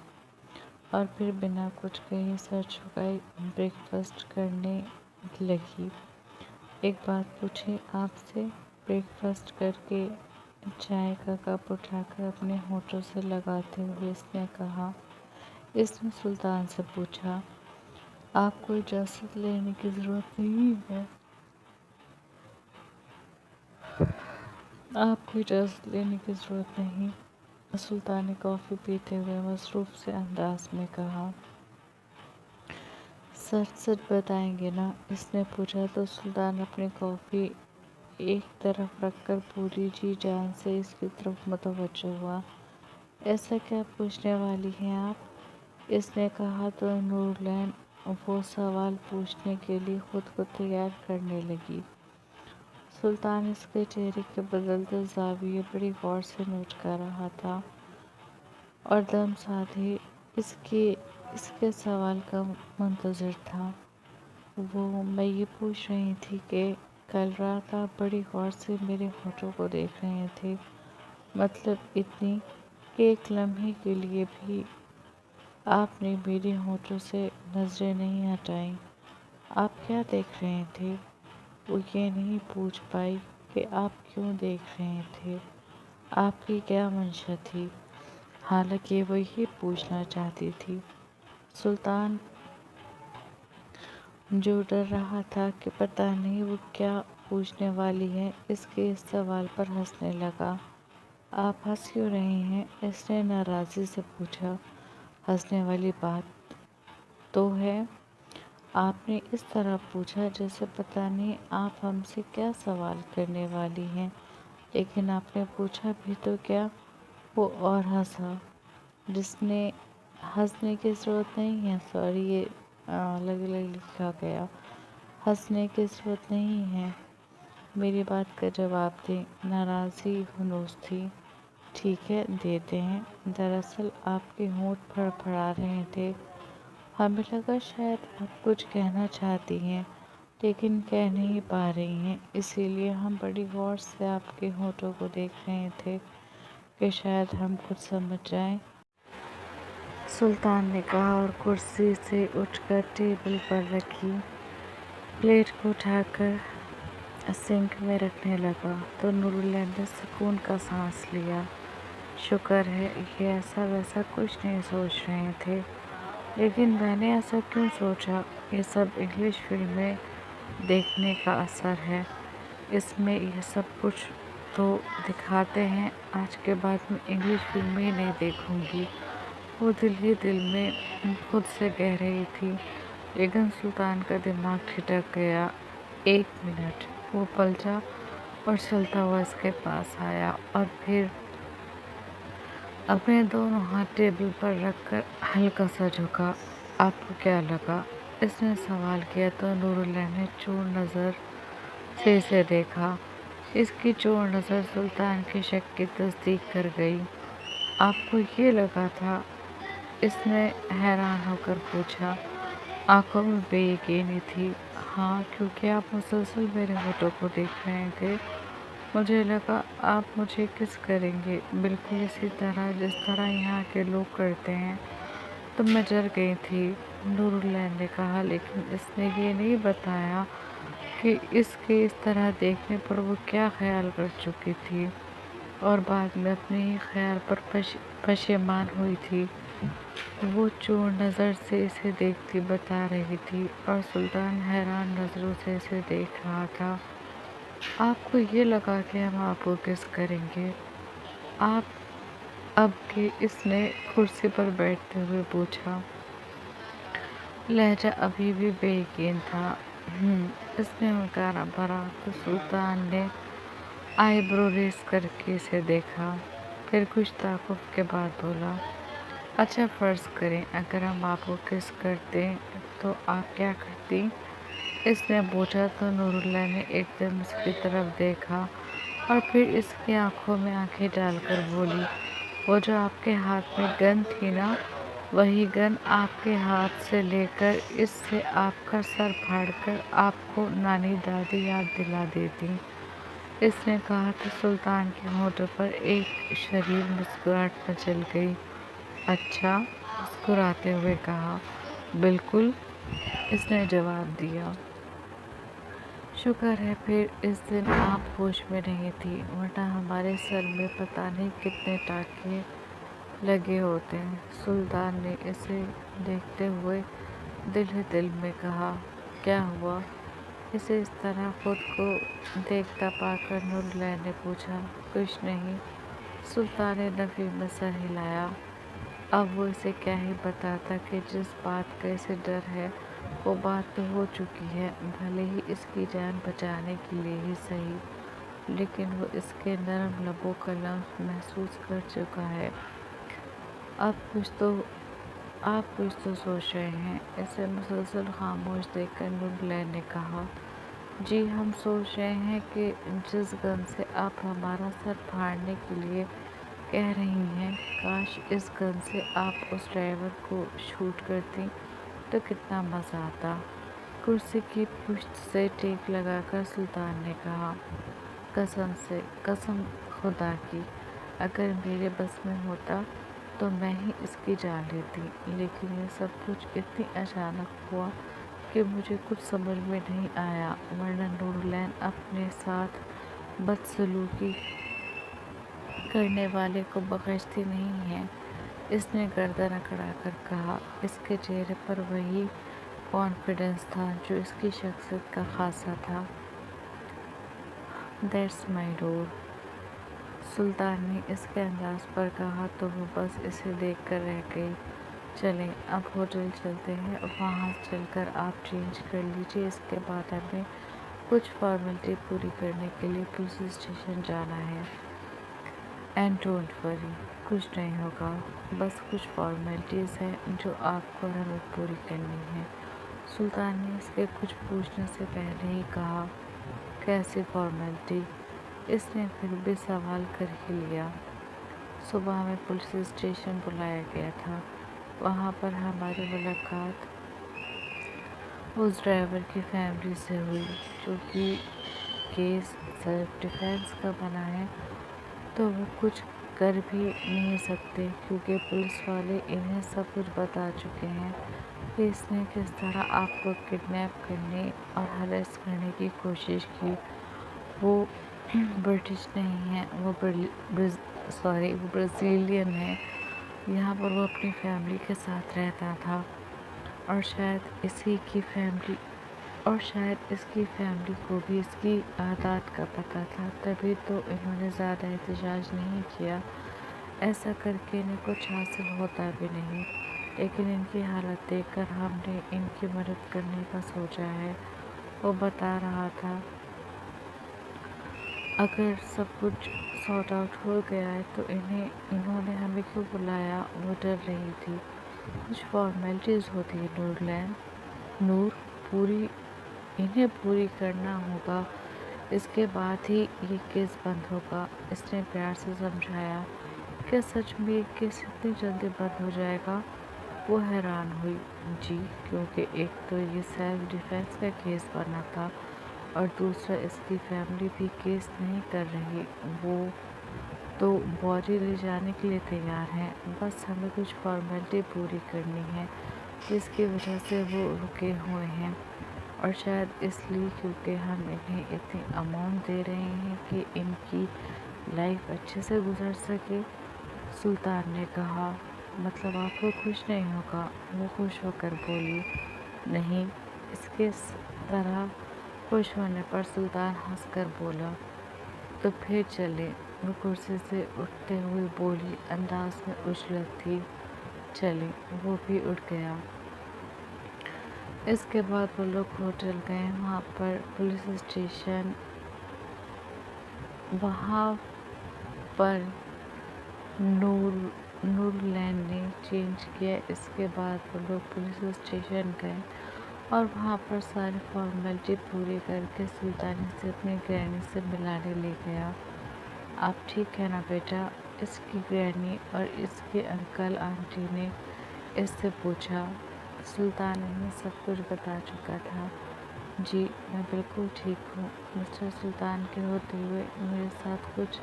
اور پھر بنا کچھ کہے سر جھکائے بریک فاسٹ کرنے لگی۔ ایک بات پوچھیں آپ سے؟ بریک فاسٹ کر کے چائے کا کپ اٹھا کر اپنے ہونٹوں سے لگاتے ہوئے اس نے کہا۔ اس نے سلطان سے پوچھا، آپ کو اجازت لینے کی ضرورت نہیں ہے؟ آپ کو اجازت لینے کی ضرورت نہیں، سلطان نے کافی پیتے ہوئے مصروف سے انداز میں کہا۔ سچ سچ بتائیں گے نا؟ اس نے پوچھا تو سلطان اپنی کافی ایک طرف رکھ کر پوری جی جان سے اس کی طرف متوجہ ہوا۔ ایسا کیا پوچھنے والی ہیں آپ؟ اس نے کہا تو نورلین وہ سوال پوچھنے کے لیے خود کو تیار کرنے لگی۔ سلطان اس کے چہرے کے بدلتے زاویے بڑی غور سے نوٹ کر رہا تھا، اور دم ساتھ ہی اس کے سوال کا منتظر تھا۔ میں یہ پوچھ رہی تھی کہ کل رات آپ بڑی غور سے میرے ہونٹوں کو دیکھ رہے تھے، مطلب اتنی کہ ایک لمحے کے لیے بھی آپ نے میرے ہونٹوں سے نظریں نہیں ہٹائیں۔ آپ کیا دیکھ رہے تھے؟ وہ یہ نہیں پوچھ پائی کہ آپ کیوں دیکھ رہے تھے، آپ کی کیا منشا تھی، حالانکہ وہ یہ پوچھنا چاہتی تھی۔ سلطان جو ڈر رہا تھا کہ پتہ نہیں وہ کیا پوچھنے والی ہے، اس کے اس سوال پر ہنسنے لگا۔ آپ ہنس کیوں رہے ہیں؟ اس نے ناراضی سے پوچھا۔ ہنسنے والی بات تو ہے، آپ نے اس طرح پوچھا جیسے پتہ نہیں آپ ہم سے کیا سوال کرنے والی ہیں، لیکن آپ نے پوچھا بھی تو کیا۔ وہ اور ہنسا، جس نے ہنسنے کی ضرورت نہیں ہے، سوری یہ الگ الگ لکھا گیا، ہنسنے کی ضرورت نہیں ہے، میری بات کا جواب دیں۔ ناراضی ہنوس تھی۔ ٹھیک ہے، دیتے ہیں۔ دراصل آپ کے ہونٹ پھڑپھڑا رہے تھے، ہمیں لگا شاید آپ کچھ کہنا چاہتی ہیں لیکن کہہ نہیں پا رہی ہیں، اسی لیے ہم بڑی غور سے آپ کے ہونٹوں کو دیکھ رہے تھے کہ شاید ہم کچھ سمجھ جائیں۔ سلطان نے کہا، اور کرسی سے اٹھ کر ٹیبل پر رکھی پلیٹ کو اٹھا کر سنک میں رکھنے لگا، تو نورلین نے سکون کا سانس لیا۔ شکر ہے، یہ ایسا ویسا کچھ نہیں سوچ رہے تھے، لیکن میں نے ایسا کیوں سوچا؟ یہ سب انگلش فلمیں دیکھنے کا اثر ہے، اس میں یہ سب کچھ تو دکھاتے ہیں، آج کے بعد میں انگلش فلمیں ہی نہیں دیکھوں گی، وہ دل ہی دل میں خود سے کہہ رہی تھی۔ لیکن سلطان کا دماغ ٹھٹک گیا۔ 1 منٹ، وہ پلٹا اور چلتا ہوا اس کے پاس آیا اور پھر اپنے دونوں ہاتھ ٹیبل پر رکھ کر ہلکا سا جھکا۔ آپ کو کیا لگا؟ اس نے سوال کیا تو نور اللہ نے چور نظر سے اسے دیکھا۔ اس کی چور نظر سلطان کے شک کی تصدیق کر گئی۔ آپ کو یہ لگا تھا؟ اس نے حیران ہو کر پوچھا۔ آنکھوں میں بے یقینی تھی۔ ہاں، کیونکہ آپ مسلسل میرے ہونٹوں کو دیکھ رہے تھے، مجھے لگا آپ مجھے کس کریں گے، بالکل اسی طرح جس طرح یہاں کے لوگ کرتے ہیں۔ تو میں ڈر گئی تھی، نور اللہ نے کہا، لیکن اس نے یہ نہیں بتایا کہ اس کے اس طرح دیکھنے پر وہ کیا خیال کر چکی تھی اور بعد میں اپنے ہی خیال پر پشیمان ہوئی تھی۔ وہ چور نظر سے اسے دیکھتی بتا رہی تھی اور سلطان حیران نظروں سے اسے دیکھ رہا تھا۔ آپ کو یہ لگا کہ ہم آپ کو کس کریں گے؟ آپ اب کہ اس نے کرسی پر بیٹھتے ہوئے پوچھا۔ لہجہ ابھی بھی بے یقین تھا۔ اس نے انکارا بھرا تو سلطان نے آئی برو ریز کر کے اسے دیکھا، پھر کچھ تعجب کے بعد بولا، اچھا فرض کریں اگر ہم آپ کو کس کرتے تو آپ کیا کرتی؟ اس نے پوچھا تو نور اللہ نے ایک دم اس کی طرف دیکھا اور پھر اس کی آنکھوں میں آنکھیں ڈال کر بولی، وہ جو آپ کے ہاتھ میں گن تھی نا، وہی گن آپ کے ہاتھ سے لے کر اس سے آپ کا سر پھاڑ کر آپ کو نانی دادی یاد دلا دیتی۔ اس نے کہا تو سلطان کے ہونٹوں پر ایک شریر مسکراہٹ مچل گئی۔ اچھا، مسکراتے ہوئے کہا، بالکل، اس نے جواب دیا۔ شکر ہے پھر اس دن آپ ہوش میں نہیں تھی، ورنہ ہمارے سر میں پتہ نہیں کتنے ٹانکے لگے ہوتے۔ سلطان نے اسے دیکھتے ہوئے دل ہی دل میں کہا، کیا ہوا؟ اسے اس طرح خود کو دیکھتا پا کر نور اللہ نے پوچھا۔ کچھ نہیں، سلطان نے نفی میں سر ہلایا۔ اب وہ اسے کیا ہی بتاتا کہ جس بات کا اسے ڈر ہے وہ بات تو ہو چکی ہے، بھلے ہی اس کی جان بچانے کے لیے ہی صحیح، لیکن وہ اس کے نرم لبوں کا لمس محسوس کر چکا ہے۔ آپ کچھ تو سوچ رہے ہیں؟ اسے مسلسل خاموش دیکھ کر نور اللہ نے کہا، جی ہم سوچ رہے ہیں کہ جس گن سے آپ ہمارا سر پھاڑنے کے لیے کہہ رہی ہیں، کاش اس گن سے آپ اس ڈرائیور کو شوٹ کرتی تو کتنا مزہ آتا۔ کرسی کی پشت سے ٹیک لگا کر سلطان نے کہا، قسم خدا کی، اگر میرے بس میں ہوتا تو میں ہی اس کی جان لیتی، لیکن یہ سب کچھ اتنی اچانک ہوا کہ مجھے کچھ سمجھ میں نہیں آیا، ورنہ نور اللہ اپنے ساتھ بدسلوکی کرنے والے کو بخشتی نہیں ہے۔ اس نے گردن اکڑا کر کہا۔ اس کے چہرے پر وہی کانفیڈنس تھا جو اس کی شخصیت کا خاصہ تھا۔ دیٹس مائی ڈور، سلطان نے اس کے انداز پر کہا تو وہ بس اسے دیکھ کر رہ گئی۔ چلیں اب ہوٹل چلتے ہیں، وہاں چل کر آپ چینج کر لیجیے، اس کے بعد ہمیں کچھ فارمیلٹی پوری کرنے کے لیے پولیس اسٹیشن جانا ہے۔ اینڈ ڈونٹ وری، کچھ نہیں ہوگا، بس کچھ فارمیلٹیز ہیں جو آپ کو اور ہمیں پوری کرنی ہیں۔ سلطان نے اس کے کچھ پوچھنے سے پہلے ہی کہا، کیسی فارمیلٹی؟ اس نے پھر بھی سوال کر ہی لیا۔ صبح ہمیں پولیس اسٹیشن بلایا گیا تھا، وہاں پر ہماری ملاقات اس ڈرائیور کی فیملی سے ہوئی۔ چونکہ کیس سیلف ڈیفینس کا بنا ہے تو وہ کچھ کر بھی نہیں سکتے، کیونکہ پولیس والے انہیں سب کچھ بتا چکے ہیں کہ اس نے کس طرح آپ کو کڈنیپ کرنے اور ہراس کرنے کی کوشش کی۔ وہ برٹش نہیں ہے، وہ برازیلین ہے۔ یہاں پر وہ اپنی فیملی کے ساتھ رہتا تھا اور شاید اسی کی فیملی اور شاید اس کی فیملی کو بھی اس کی عادات کا پتہ تھا، تبھی تو انہوں نے زیادہ احتجاج نہیں کیا۔ ایسا کر کے انہیں کچھ حاصل ہوتا بھی نہیں، لیکن ان کی حالت دیکھ کر ہم نے ان کی مدد کرنے کا سوچا ہے۔ وہ بتا رہا تھا، اگر سب کچھ سارٹ آؤٹ ہو گیا ہے تو انہوں نے ہمیں کیوں بلایا؟ وہ ڈر رہی تھی۔ کچھ فارمیلٹیز ہوتی ہیں نور، انہیں پوری کرنا ہوگا، اس کے بعد ہی یہ کیس بند ہوگا۔ اس نے پیار سے سمجھایا۔ کیا سچ میں یہ کیس اتنی جلدی بند ہو جائے گا؟ وہ حیران ہوئی۔ جی، کیونکہ ایک تو یہ سیلف ڈیفینس کا کیس بنا تھا اور دوسرا اس کی فیملی بھی کیس نہیں کر رہی، وہ تو باڈی لے جانے کے لیے تیار ہیں، بس ہمیں کچھ فارمیلٹی پوری کرنی ہے جس کی وجہ سے وہ رکے ہوئے ہیں، اور شاید اس لیے کیونکہ ہم انہیں اتنی اماؤنٹ دے رہے ہیں کہ ان کی لائف اچھے سے گزر سکے۔ سلطان نے کہا، مطلب آپ کو خوش نہیں ہوگا؟ وہ خوش ہو کر بولی، نہیں۔ اس کے طرح خوش ہونے پر سلطان ہنس کر بولا، تو پھر چلیں۔ وہ کرسی سے اٹھتے ہوئے بولی، انداز میں عجلت تھی، چلیں۔ وہ بھی اٹھ گیا۔ اس کے بعد وہ لوگ ہوٹل گئے۔ وہاں پر پولیس اسٹیشن نور لینڈ نے چینج کیا۔ اس کے بعد وہ لوگ پولیس اسٹیشن گئے اور وہاں پر ساری فارمیلٹی پوری کر کے سلطان سے اپنی گرینی سے ملانے لے گیا۔ آپ ٹھیک ہے نا بیٹا؟ اس کی گرینی اور اس کے انکل آنٹی نے اس سے پوچھا۔ سلطان انہیں سب کچھ بتا چکا تھا۔ جی، میں بالکل ٹھیک ہوں۔ مسٹر سلطان کے ہوتے ہوئے میرے ساتھ کچھ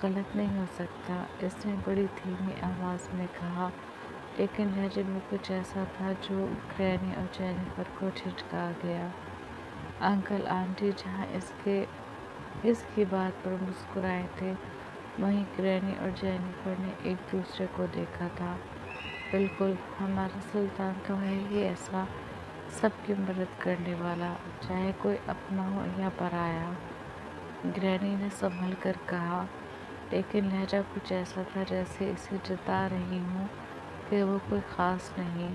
غلط نہیں ہو سکتا، اس نے بڑی دھیمی آواز میں کہا، لیکن لہجے میں کچھ ایسا تھا جو گرینی اور جینیفر کو جھٹکا گیا۔ انکل آنٹی جہاں اس کی بات پر مسکرائے تھے، وہیں گرینی اور جینیفر نے ایک دوسرے کو دیکھا تھا۔ بالکل، ہمارا سلطان تو ہے ہی ایسا، سب کی مدد کرنے والا، چاہے کوئی اپنا ہو یا پرایا۔ گرینی نے سنبھل کر کہا، لیکن لہجہ کچھ ایسا تھا جیسے اسے جتا رہی ہوں کہ وہ کوئی خاص نہیں،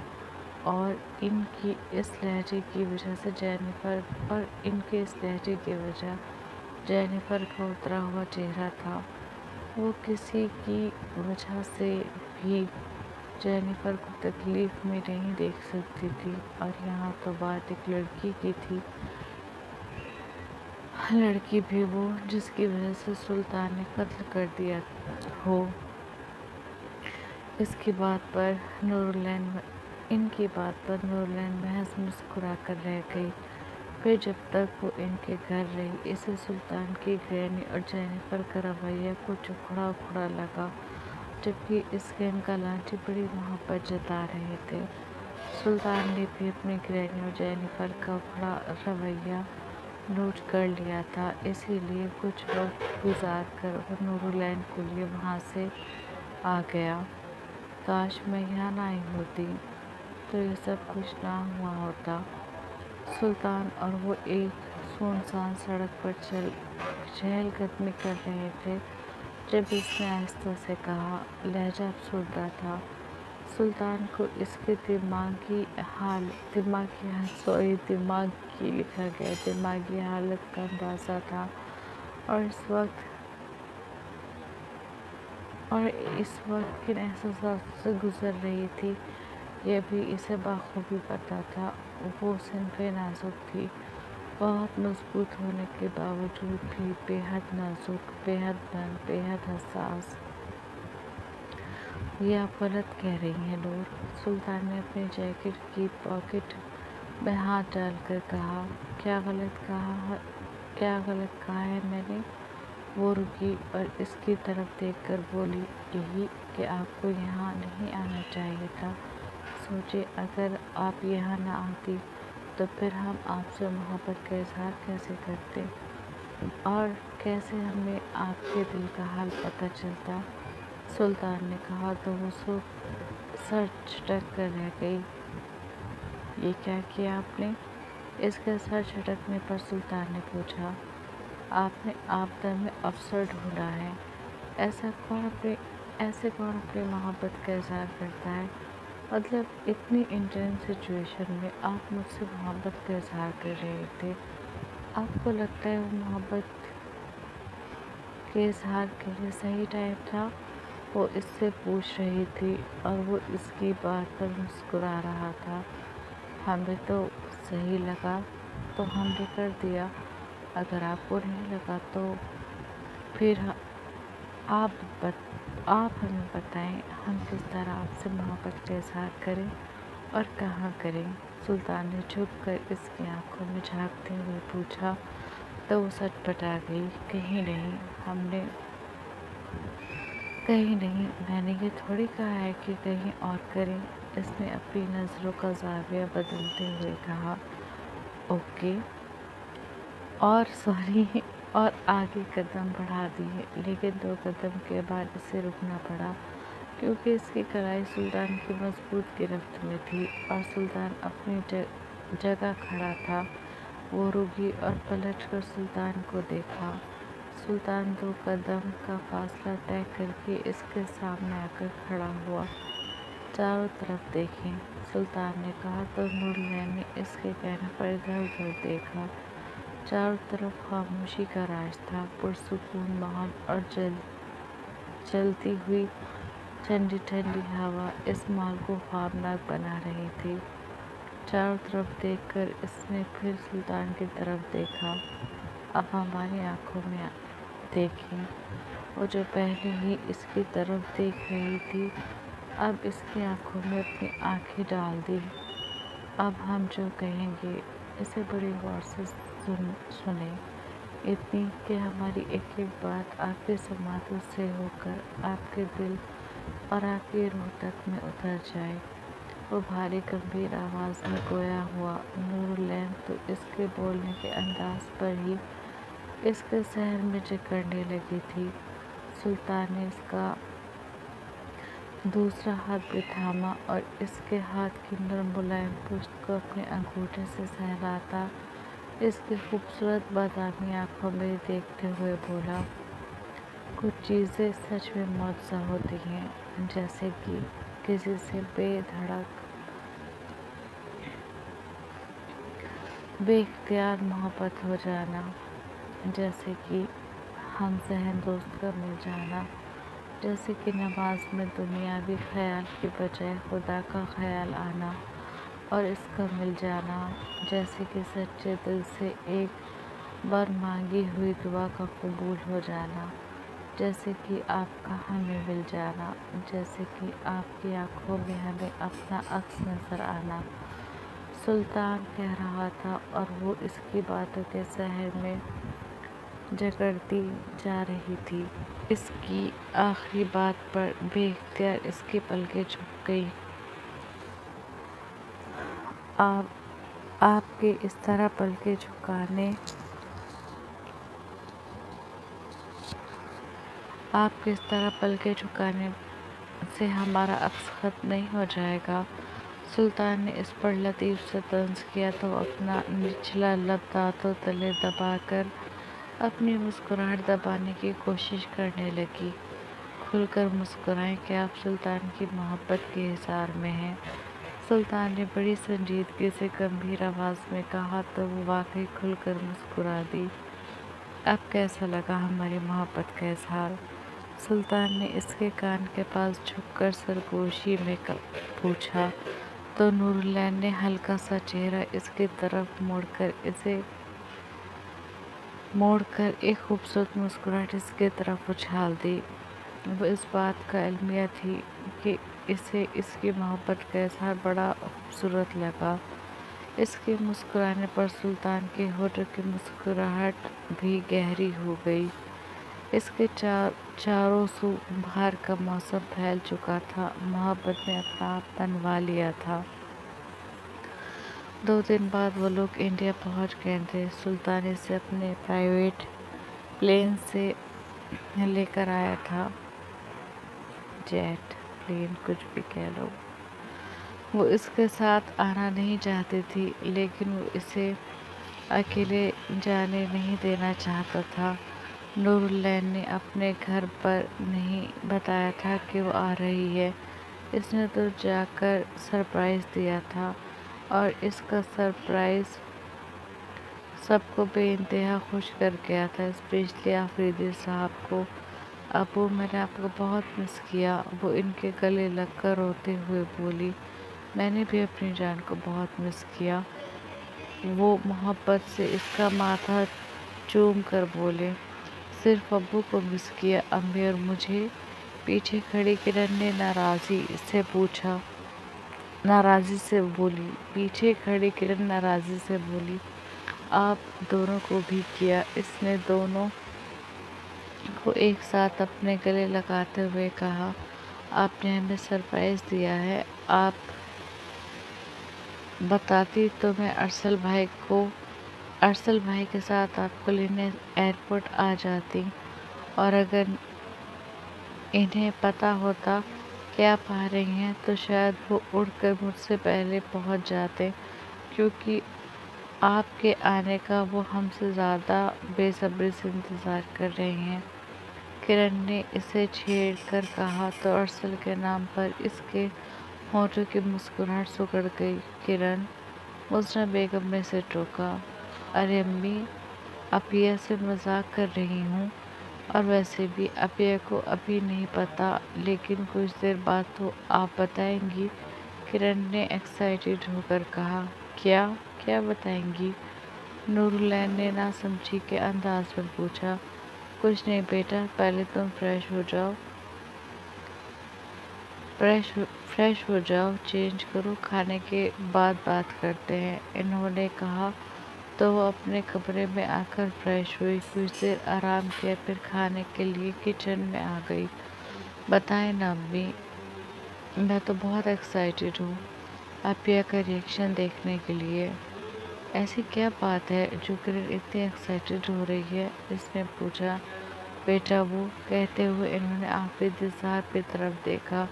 اور ان کے اس لہجے کی وجہ جینیفر کا اترا ہوا چہرہ تھا۔ وہ کسی کی وجہ سے بھی جینیفر کو تکلیف میں نہیں دیکھ سکتی تھی، اور یہاں تو بات ایک لڑکی کی تھی، لڑکی بھی وہ جس کی وجہ سے سلطان نے قتل کر دیا ہو۔ ان کی بات پر نورلینڈ محض مسکرا کر رہ گئی۔ پھر جب تک وہ ان کے گھر رہی، اسے سلطان کی گرینی اور جینیفر کا رویہ کچھ اکھڑا لگا، جبکہ اس کے انکل آنٹی بڑی محبت جتا رہے تھے۔ سلطان نے بھی اپنی گرینی اور جینیفر کا اکھڑا رویہ نوٹ کر لیا تھا، اسی لیے کچھ وقت گزار کر وہ نورلینڈ کے لیے وہاں سے آ گیا۔ کاش میں یہاں نہ آئی ہوتی تو یہ سب کچھ نہ ہوا ہوتا۔ سلطان اور وہ ایک سنسان سڑک پر چہل قدمی کر رہے تھے جب اس نے آہستہ سے کہا، لہجہ افسردہ تھا۔ سلطان کو اس کے دماغی حالت کا اندازہ تھا، اور اس وقت کن احساسات سے گزر رہی تھی یہ بھی اسے بخوبی پتہ تھا۔ وہ صنف نازک تھی، بہت مضبوط ہونے کے باوجود بھی بے حد نازک، بے حد نرم، بے حد حساس۔ یہ آپ غلط کہہ رہی ہیں نور، سلطان نے اپنی جیکٹ کی پاکٹ میں ہاتھ ڈال کر کہا۔ کیا غلط کہا ہے میں نے؟ وہ رکی اور اس کی طرف دیکھ کر بولی، یہی کہ آپ کو یہاں نہیں آنا چاہیے تھا۔ سوچیں، اگر آپ یہاں نہ آتی تو پھر ہم آپ سے محبت کا اظہار کیسے کرتے، اور کیسے ہمیں آپ کے دل کا حال پتہ چلتا؟ سلطان نے کہا تو وہ سر جھٹک کر رہ گئی۔ یہ کیا کیا آپ نے؟ اس کے سر جھٹکنے پر سلطان نے پوچھا، آپ نے آپدا میں افسر ڈھونڈا ہے؟ ایسے کون اپنی محبت کا اظہار کرتا ہے؟ مطلب اتنی انٹینس سچویشن میں آپ مجھ سے محبت کا اظہار کر رہے تھے، آپ کو لگتا ہے وہ محبت کے اظہار کے لیے صحیح ٹائم تھا؟ وہ اس سے پوچھ رہی تھی اور وہ اس کی بات پر مسکرا رہا تھا۔ ہمیں تو صحیح لگا تو ہم نے کر دیا، اگر آپ کو نہیں لگا تو پھر آپ ہمیں بتائیں ہم کس طرح آپ سے محبت کا اظہار کریں اور کہاں کریں۔ سلطان نے جھک کر اس کی آنکھوں میں جھانکتے ہوئے پوچھا تو وہ سچ بتا گئی، کہیں نہیں، میں نے یہ تھوڑی کہا ہے کہ کہیں اور کریں۔ اس نے اپنی نظروں کا زاویہ بدلتے ہوئے کہا، اوکے، اور آگے قدم بڑھا دیے، لیکن 2 قدم کے بعد اسے رکنا پڑا کیونکہ اس کی کلائی سلطان کی مضبوط گرفت میں تھی اور سلطان اپنی جگہ کھڑا تھا۔ وہ رکی اور پلٹ کر سلطان کو دیکھا۔ سلطان 2 قدم کا فاصلہ طے کر کے اس کے سامنے آ کر کھڑا ہوا۔ چاروں طرف دیکھیں، سلطان نے کہا تو نورلین نے اس کے کہنے پر ادھر ادھر دیکھا۔ چاروں طرف خاموشی کا راج تھا، پرسکون ماحول اور چلتی ہوئی ٹھنڈی ٹھنڈی ہوا اس ماحول کو خوابناک بنا رہی تھی۔ چاروں طرف دیکھ کر اس نے پھر سلطان کی طرف دیکھا۔ اب ہماری آنکھوں میں دیکھیں۔ وہ جو پہلے ہی اس کی طرف دیکھ رہی تھی، اب اس کی آنکھوں میں اپنی آنکھیں ڈال دی۔ اب ہم جو کہیں گے اسے بڑی غور سے سنیں، اتنی کہ ہماری ایک ایک بات آپ کے سماعتوں سے ہو کر آپ کے دل اور آپ کی روح تک میں اتر جائے۔ وہ بھاری گمبھیر آواز میں گویا ہوا۔ نورلین تو اس کے بولنے کے انداز پر ہی اس کے صحن میں جکڑنے لگی تھی۔ سلطان نے اس کا دوسرا ہاتھ بھی تھاما اور اس کے ہاتھ کی نرم ملائم پشت کو اپنے انگوٹھے سے سہلاتا اس کی خوبصورت بادامی آنکھوں میں دیکھتے ہوئے بولا، کچھ چیزیں سچ میں معجزہ ہوتی ہیں، جیسے کہ کسی سے بے دھڑک بے اختیار محبت ہو جانا، جیسے کہ ہم ذہن دوست کا مل جانا، جیسے کہ نماز میں دنیاوی خیال کی بجائے خدا کا خیال آنا اور اس کا مل جانا، جیسے کہ سچے دل سے ایک بار مانگی ہوئی دعا کا قبول ہو جانا، جیسے کہ آپ کا ہمیں مل جانا، جیسے کہ آپ کی آنکھوں میں ہمیں اپنا عکس نظر آنا۔ سلطان کہہ رہا تھا اور وہ اس کی باتوں کے صحن میں جکڑتی جا رہی تھی۔ اس کی آخری بات پر بے اختیار اس کی پلکیں جھک گئیں۔ آپ کے اس طرح پلکیں جھکانے سے ہمارا عکس ختم نہیں ہو جائے گا۔ سلطان نے اس پر لطیف سے طنز کیا تو اپنا نچلا لب دانتوں تلے دبا کر اپنی مسکراہٹ دبانے کی کوشش کرنے لگی۔ کھل کر مسکرائیں کہ آپ سلطان کی محبت کے اظہار میں ہیں۔ سلطان نے بڑی سنجیدگی سے گمبھیر آواز میں کہا تو وہ واقعی کھل کر مسکرا دی۔ اب کیسا لگا ہماری محبت کا اظہار؟ سلطان نے اس کے کان کے پاس جھک کر سرگوشی میں پوچھا تو نورلین نے ہلکا سا چہرہ اس کی طرف موڑ کر ایک خوبصورت مسکراہٹ اس کی طرف اچھال دی۔ وہ اس بات کا المیہ تھی کہ اسے اس کی محبت کا اظہار بڑا خوبصورت لگا۔ اس کے مسکرانے پر سلطان کے ہونٹوں کی مسکراہٹ بھی گہری ہو گئی۔ اس کے چاروں سو بہار کا موسم پھیل چکا تھا، محبت نے اپنا آپ بنوا لیا تھا۔ 2 دن بعد وہ لوگ انڈیا پہنچ گئے تھے۔ سلطان اسے اپنے پرائیویٹ پلین سے لے کر آیا تھا، جیٹ پلین کچھ بھی کہہ لو۔ وہ اس کے ساتھ آنا نہیں چاہتی تھی، لیکن وہ اسے اکیلے جانے نہیں دینا چاہتا تھا۔ نور العین نے اپنے گھر پر نہیں بتایا تھا کہ وہ آ رہی ہے۔ اس نے تو جا کر سرپرائز دیا تھا، اور اس کا سرپرائز سب کو بے انتہا خوش کر گیا تھا، اسپیشلی آفریدی صاحب کو۔ ابو، میں نے آپ کو بہت مس کیا، وہ ان کے گلے لگ کر روتے ہوئے بولی۔ میں نے بھی اپنی جان کو بہت مس کیا، وہ محبت سے اس کا ماتھا چوم کر بولے۔ صرف ابو کو مس کیا، امی اور مجھے؟ پیچھے کھڑی کرن نے ناراضی سے بولی۔ آپ دونوں کو بھی کیا؟ اس نے دونوں کو ایک ساتھ اپنے گلے لگاتے ہوئے کہا۔ آپ نے ہمیں سرپرائز دیا ہے۔ آپ بتاتی تو میں ارسل بھائی کے ساتھ آپ کو لینے ایئرپورٹ آ جاتی، اور اگر انہیں پتہ ہوتا کہ آپ آ رہی ہیں تو شاید وہ اڑ کر مجھ سے پہلے پہنچ جاتے، کیونکہ آپ کے آنے کا وہ ہم سے زیادہ بے صبری سے انتظار کر رہے ہیں۔ کرن نے اسے چھیڑ کر کہا تو ارسل کے نام پر اس کے ہونٹوں کی مسکراہٹ سکڑ گئی۔ کرن، مزنہ بیگم نے اسے ٹوکا۔ ارے امی، عفیہ سے مذاق کر رہی ہوں، اور ویسے بھی عفیہ کو ابھی نہیں پتہ، لیکن کچھ دیر بعد تو آپ بتائیں گی۔ کرن نے ایکسائٹیڈ ہو کر کہا۔ کیا بتائیں گی؟ نور العین نے ناسمجھی کے انداز میں پوچھا۔ کچھ نہیں بیٹا، پہلے تم فریش ہو جاؤ، چینج کرو، کھانے کے بعد بات کرتے ہیں، انہوں نے کہا تو وہ اپنے کمرے میں آ کر فریش ہوئی، کچھ دیر آرام کیا، پھر کھانے کے لیے کچن میں آ گئی۔ بتائیں نا امی، میں تو بہت ایکسائٹیڈ ہوں عفیہ کا ریئیکشن دیکھنے کے لیے۔ ایسی کیا بات ہے جو کرن اتنی ایکسائٹیڈ ہو رہی ہے؟ اس نے پوچھا۔ بیٹا وہ، کہتے ہوئے انہوں نے آفریدی صاحب کی طرف دیکھا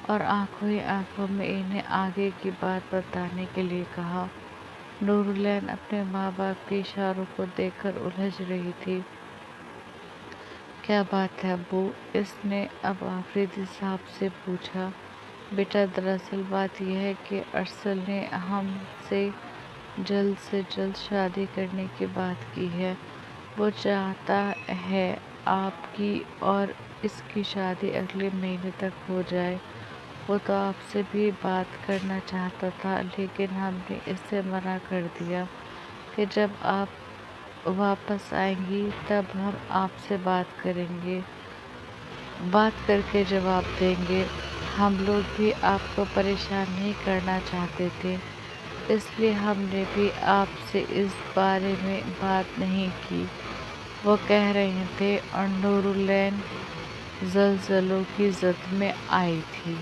اور آنکھوں ہی آنکھوں میں انہیں آگے کی بات بتانے کے لیے کہا۔ نور العین اپنے ماں باپ کے اشاروں کو دیکھ کر الجھ رہی تھی۔ کیا بات ہے ابو؟ اس نے اب آفریدی صاحب سے پوچھا۔ بیٹا دراصل بات یہ ہے کہ ارسل نے ہم سے جلد شادی کرنے کی بات کی ہے۔ وہ چاہتا ہے آپ کی اور اس کی شادی اگلے مہینے تک ہو جائے۔ وہ تو آپ سے بھی بات کرنا چاہتا تھا، لیکن ہم نے اسے منع کر دیا کہ جب آپ واپس آئیں گی تب ہم آپ سے بات کریں گے، بات کر کے جواب دیں گے۔ ہم لوگ بھی آپ کو پریشان نہیں کرنا چاہتے تھے، اس لیے ہم نے بھی آپ سے اس بارے میں بات نہیں کی، وہ کہہ رہے تھے۔ اور نور العین زلزلوں کی زد میں آئی تھی۔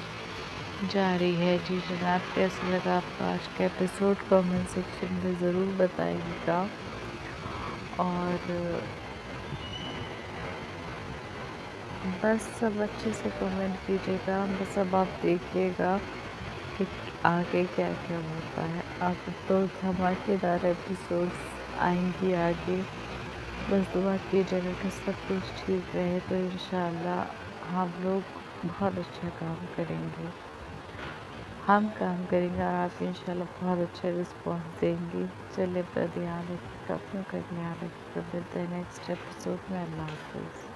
جاری ہے۔ جی جناب، کیسا لگا آپ کا آج کا ایپیسوڈ؟ کامنٹ سیکشن میں ضرور بتائیے گا، اور بس سب اچھے سے کامنٹ کیجیے گا، بس اب آپ دیکھیے گا کہ آگے کیا کیا ہوتا ہے۔ اب تو دھماکے دار ایپیسوڈس آئیں گی آگے، بس دعا کیجیے گا کہ سب کچھ ٹھیک رہے، تو انشاءاللہ ہم لوگ بہت اچھا کام کریں گے، اور آپ انشاءاللہ بہت اچھا رسپانس دیں گی۔ چلے، اپنا دھیان رکھیے گا، اپنے کا دھیان رکھیے گا، ملتے ہیں نیکسٹ ایپیسوڈ میں۔ اللہ حافظ۔